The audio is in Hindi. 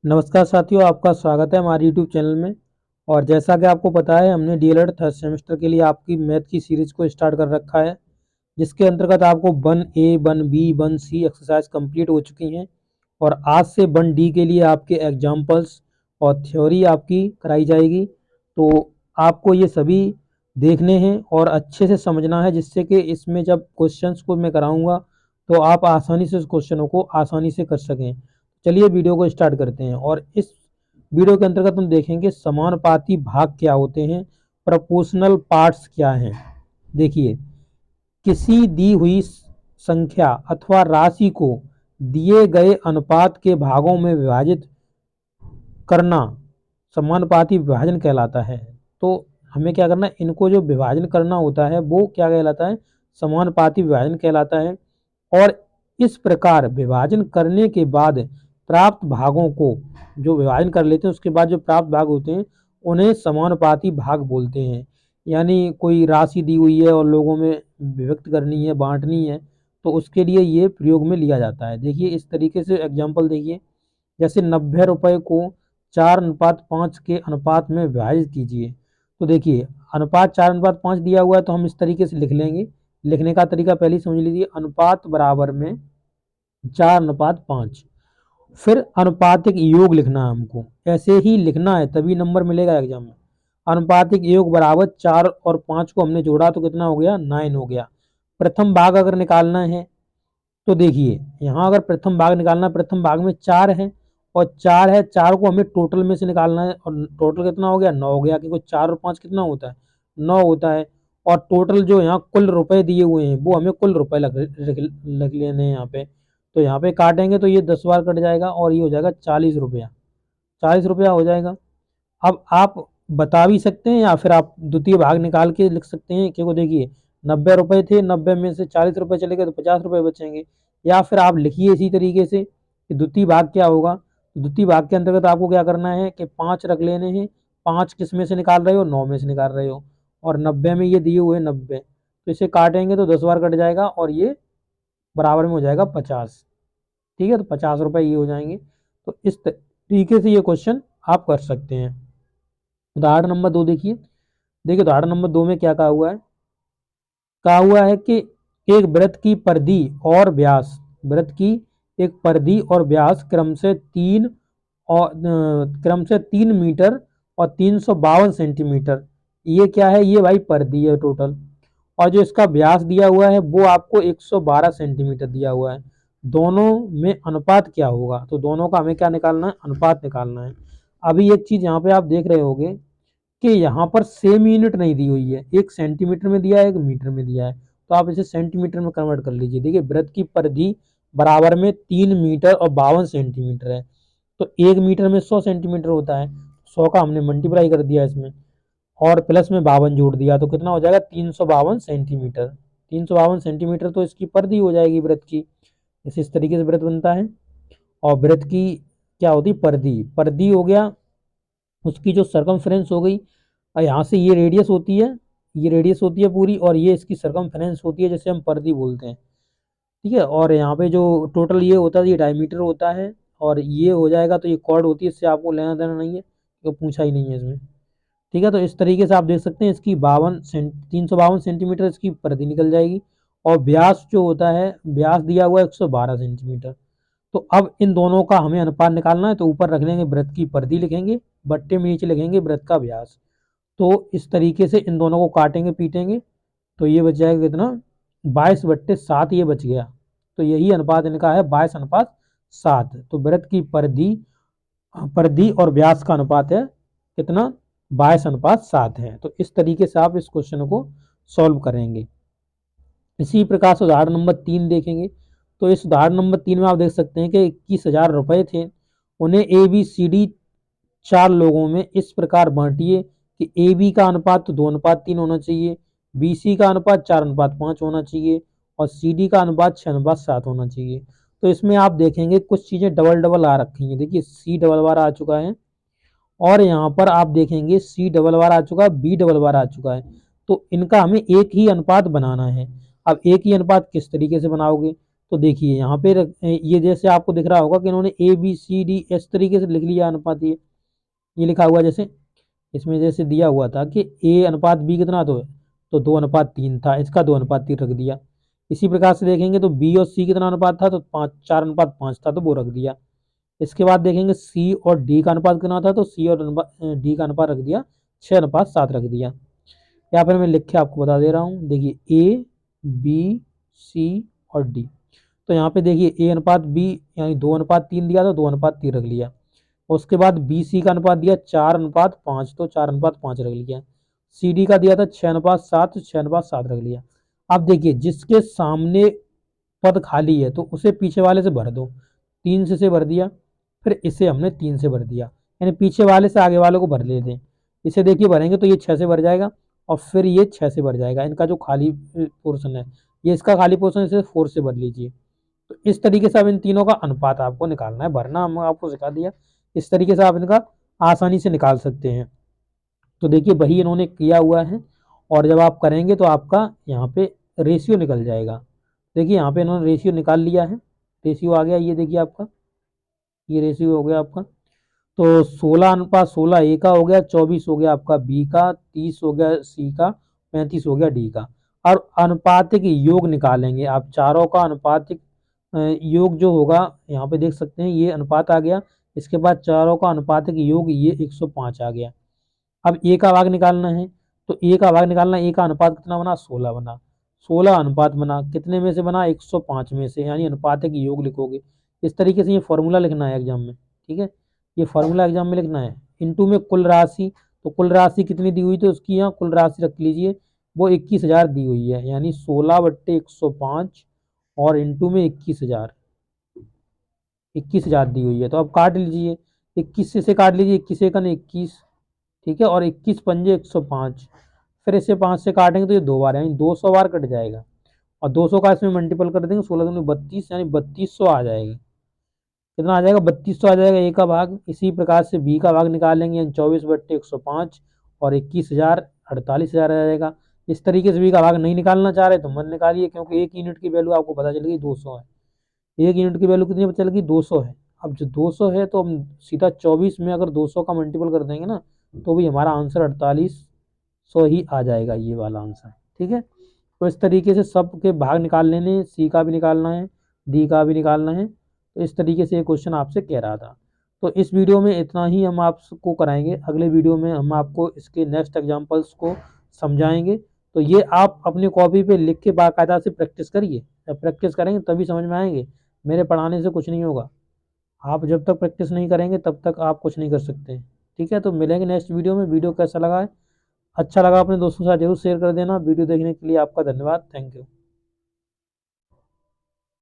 नमस्कार साथियों, आपका स्वागत है हमारे यूट्यूब चैनल में। और जैसा कि आपको पता है, हमने डीएलएड थर्ड सेमेस्टर के लिए आपकी मैथ की सीरीज को स्टार्ट कर रखा है, जिसके अंतर्गत आपको 1A 1B 1C exercise complete हो चुकी हैं। और आज से 1D के लिए आपके एग्जाम्पल्स और थ्योरी आपकी कराई जाएगी। तो आपको ये सभी देखने हैं और अच्छे से समझना है, जिससे कि इसमें जब क्वेश्चंस को मैं कराऊंगा तो आप आसानी से उस क्वेश्चनों को आसानी से कर सकें। चलिए वीडियो को स्टार्ट करते हैं। और इस वीडियो के अंतर्गत हम देखेंगे समानुपाती भाग क्या होते हैं, प्रोपोर्शनल पार्ट्स क्या हैं। देखिए, किसी दी हुई संख्या अथवा राशि को दिए गए अनुपात के भागों में विभाजित करना समानुपाती विभाजन कहलाता है। तो हमें क्या करना है, इनको जो विभाजन करना होता है वो क्या कहलाता है, समानुपाती विभाजन कहलाता है। और इस प्रकार विभाजन करने के बाद प्राप्त भागों को, जो विभाजन कर लेते हैं उसके बाद जो प्राप्त भाग होते हैं उन्हें समानुपाती भाग बोलते हैं। यानी कोई राशि दी हुई है और लोगों में विभक्त करनी है, बांटनी है, तो उसके लिए ये प्रयोग में लिया जाता है। देखिए इस तरीके से एग्जाम्पल देखिए, जैसे 90 रुपये को 4:5 के अनुपात में विभाजित कीजिए। तो देखिए अनुपात 4:5 दिया हुआ है, तो हम इस तरीके से लिख लेंगे। लिखने का तरीका पहले ही समझ लीजिए, अनुपात बराबर में 4:5। फिर अनुपातिक योग लिखना है हमको, ऐसे ही लिखना है तभी नंबर मिलेगा एग्जाम में। अनुपातिक योग बराबर 4 और 5 को हमने जोड़ा तो कितना हो गया, 9 हो गया। प्रथम भाग अगर निकालना है तो देखिए यहाँ अगर प्रथम भाग निकालना, प्रथम भाग में 4 है और 4 है, 4 को हमें टोटल में से निकालना है। और टोटल कितना हो गया, 9 हो गया, क्योंकि 4 और 5 कितना होता है, 9 होता है। और टोटल जो यहाँ कुल रुपए दिए हुए हैं वो हमें कुल रुपए लग लेने हैं यहाँ पे। तो यहाँ पे काटेंगे तो ये 10 बार कट जाएगा और ये हो जाएगा 40 रुपया। 40 रुपया हो जाएगा। अब आप बता भी सकते हैं या फिर आप द्वितीय भाग निकाल के लिख सकते हैं, क्योंकि देखिए 90 रुपए थे, 90 में से 40 रुपए चले गए तो 50 रुपए बचेंगे। या फिर आप लिखिए इसी तरीके से कि द्वितीय भाग क्या होगा। द्वितीय भाग के अंतर्गत आपको क्या करना है कि 5 रख लेने हैं। 5 किस में से निकाल रहे हो, 9 में से निकाल रहे हो। और 90 में ये दिए हुए 90, तो इसे काटेंगे तो 10 बार कट जाएगा और ये बराबर में हो जाएगा 50। ठीक है, तो 50 रुपए ये हो जाएंगे। तो इस तरीके से ये क्वेश्चन आप कर सकते हैं। उदाहरण नंबर 2 देखिए। देखिए उदाहरण नंबर 2 में क्या कहा हुआ है, कहा हुआ है कि एक वृत्त की परिधि और व्यास, वृत्त की एक परिधि और व्यास क्रम से 3 मीटर और 352 सेंटीमीटर। ये क्या है, ये भाई परिधि है टोटल। और जो इसका व्यास दिया हुआ है वो आपको 112 सेंटीमीटर दिया हुआ है। दोनों में अनुपात क्या होगा, तो दोनों का हमें क्या निकालना है, अनुपात निकालना है। अभी एक चीज यहाँ पे आप देख रहे होंगे कि यहाँ पर सेम यूनिट नहीं दी हुई है, एक सेंटीमीटर में दिया है, एक मीटर में दिया है। तो आप इसे सेंटीमीटर में कन्वर्ट कर लीजिए। देखिए वृत्त की परिधि बराबर में 3 मीटर और 52 सेंटीमीटर है, तो 1 मीटर में 100 सेंटीमीटर होता है। 100 का हमने मल्टीप्लाई कर दिया इसमें और प्लस में 52 जोड़ दिया, तो कितना हो जाएगा, 352 सेंटीमीटर। 352 सेंटीमीटर तो इसकी परिधि हो जाएगी वृत्त की। इस तरीके से वृत्त बनता है। और वृत्त की क्या होती है, परिधि। परिधि हो गया उसकी जो सरकमफ्रेंस हो गई, और यहाँ से ये रेडियस होती है, ये रेडियस होती है पूरी, और ये इसकी सरकमफ्रेंस होती है, जैसे हम परिधि बोलते हैं। ठीक है, और यहाँ पे जो टोटल ये होता है ये डायमीटर होता है। और ये हो जाएगा तो ये कॉर्ड होती है, इससे आपको लेना देना नहीं है, तो पूछा ही नहीं है इसमें। ठीक है, तो इस तरीके से आप देख सकते हैं इसकी 352 सेंटीमीटर इसकी परिधि निकल जाएगी। और व्यास जो होता है, व्यास दिया हुआ है 112 सेंटीमीटर। तो अब इन दोनों का हमें अनुपात निकालना है, तो ऊपर रख लेंगे वृत्त की परिधि लिखेंगे, बट्टे में नीचे लिखेंगे वृत्त का व्यास। तो इस तरीके से इन दोनों को काटेंगे पीटेंगे तो ये बच जाएगा कितना, 22/7 ये बच गया। तो यही अनुपात इनका है, 22:7। तो वृत्त की परिधि परिधि और व्यास का अनुपात है कितना, 22:7 है। तो इस तरीके से आप इस क्वेश्चन को सॉल्व करेंगे। इसी प्रकार से उदाहरण नंबर 3 देखेंगे। तो इस उदाहरण नंबर 3 में आप देख सकते हैं कि 21,000 रुपए थे, उन्हें ABCD 4 लोगों में इस प्रकार बांटिए कि AB का अनुपात तो 2:3 होना चाहिए, BC का अनुपात 4:5 होना चाहिए और CD का अनुपात 6:7 होना चाहिए। तो इसमें आप देखेंगे कुछ चीज़ें डबल डबल आ रखी हैं। देखिए C डबल बार आ चुका है, और यहाँ पर आप देखेंगे C डबल बार आ चुका है, B डबल बार आ चुका है। तो इनका हमें एक ही अनुपात बनाना है। अब एक ही अनुपात किस तरीके से बनाओगे, तो देखिए यहाँ पे ये जैसे आपको दिख रहा होगा कि इन्होंने ए बी सी डी इस तरीके से लिख लिया अनुपात, ये लिखा हुआ जैसे इसमें जैसे दिया हुआ था कि ए अनुपात बी कितना तो 2:3 था, इसका 2:3 रख दिया। इसी प्रकार से देखेंगे तो बी और सी कितना अनुपात था तो 4:5 था तो वो रख दिया। इसके बाद देखेंगे सी और डी का अनुपात कितना था तो सी और डी का अनुपात रख दिया 6:7 रख दिया। यहाँ पर मैं लिख के आपको बता दे रहा हूँ, देखिए ए बी सी और डी। तो यहाँ पे देखिए ए अनुपात बी यानी 2:3 दिया तो 2:3 रख लिया। उसके बाद बी सी का अनुपात दिया 4:5 तो 4:5 रख लिया। सी डी का दिया था 6:7 तो 6:7 रख लिया। अब देखिए जिसके सामने पद खाली है तो उसे पीछे वाले से भर दो, 3 से भर दिया, फिर इसे हमने 3 से भर दिया, यानी पीछे वाले से आगे वालों को भर लेते हैं। इसे देखिए भरेंगे तो ये 6 से भर जाएगा और फिर ये 6 से भर जाएगा। इनका जो खाली पोर्शन है ये इसका खाली पोर्शन, इसे 4 से भर लीजिए। तो इस तरीके से अब इन तीनों का अनुपात आपको निकालना है, भरना हम आपको सिखा दिया। इस तरीके से आप इनका आसानी से निकाल सकते हैं। तो देखिए वही इन्होंने किया हुआ है और जब आप करेंगे तो आपका यहाँ पे रेशियो निकल जाएगा। देखिए यहाँ पे इन्होंने रेशियो निकाल लिया है, रेशियो आ गया, ये देखिए आपका ये रेशियो हो गया आपका। तो 16:16 ए का हो गया, 24 हो गया आपका बी का, 30 हो गया सी का, 35 हो गया डी का। और अनुपातिक योग निकालेंगे आप चारों का। अनुपातिक योग जो होगा यहाँ पे देख सकते हैं ये अनुपात आ गया। इसके बाद चारों का अनुपातिक योग ये 105 आ गया। अब ए का भाग निकालना है तो ए का भाग निकालना, ए का अनुपात कितना बना 16 बना, 16 अनुपात बना, कितने में से बना 105 में से, यानी अनुपातिक योग लिखोगे। इस तरीके से ये फॉर्मूला लिखना है एग्जाम में, ठीक है, ये फॉर्मूला एग्जाम में लिखना है। इनटू में कुल राशि, तो कुल राशि कितनी दी हुई तो उसकी यहाँ कुल राशि रख लीजिए, वो 21,000 दी हुई है, यानी 16/105 और इंटू में 21,000, 21,000 दी हुई है। तो अब काट लीजिए, 21 से काट लीजिए, 21 एकन 21, ठीक है, और 21 पंजे 105, फिर इसे 5 से काटेंगे तो ये 2 बार यानी 200 बार कट जाएगा। और 200 का इसमें मल्टीपल कर देंगे, 16 दूनी 32 यानी 3200 आ जाएगी। कितना आ जाएगा 3200 आ जाएगा ए का भाग। इसी प्रकार से बी का भाग निकालेंगे, यानी 24/105 और 21,000 48,000 आ जाएगा। इस तरीके से बी का भाग नहीं निकालना चाह रहे तो मत निकालिए, क्योंकि एक यूनिट की वैल्यू आपको पता चल गई 200 है। एक यूनिट की वैल्यू कितनी पता चल गई 200 है। अब जो 200 है तो हम सीधा 24 में अगर 200 का मल्टीपल कर देंगे ना तो भी हमारा आंसर 4800 ही आ जाएगा, ये वाला आंसर, ठीक है। तो इस तरीके से सब के भाग निकाल लेने, सी का भी निकालना है, डी का भी निकालना है। तो इस तरीके से ये क्वेश्चन आपसे कह रहा था। तो इस वीडियो में इतना ही हम आपको कराएंगे, अगले वीडियो में हम आपको इसके नेक्स्ट एग्जाम्पल्स को समझाएंगे। तो ये आप अपनी कॉपी पे लिख के बाकायदा से प्रैक्टिस करिए, जब प्रैक्टिस करेंगे तभी समझ में आएंगे, मेरे पढ़ाने से कुछ नहीं होगा। आप जब तक प्रैक्टिस नहीं करेंगे तब तक आप कुछ नहीं कर सकते, ठीक है। तो मिलेंगे नेक्स्ट वीडियो में। वीडियो कैसा लगा है, अच्छा लगा अपने दोस्तों के साथ जरूर शेयर कर देना। वीडियो देखने के लिए आपका धन्यवाद, थैंक यू।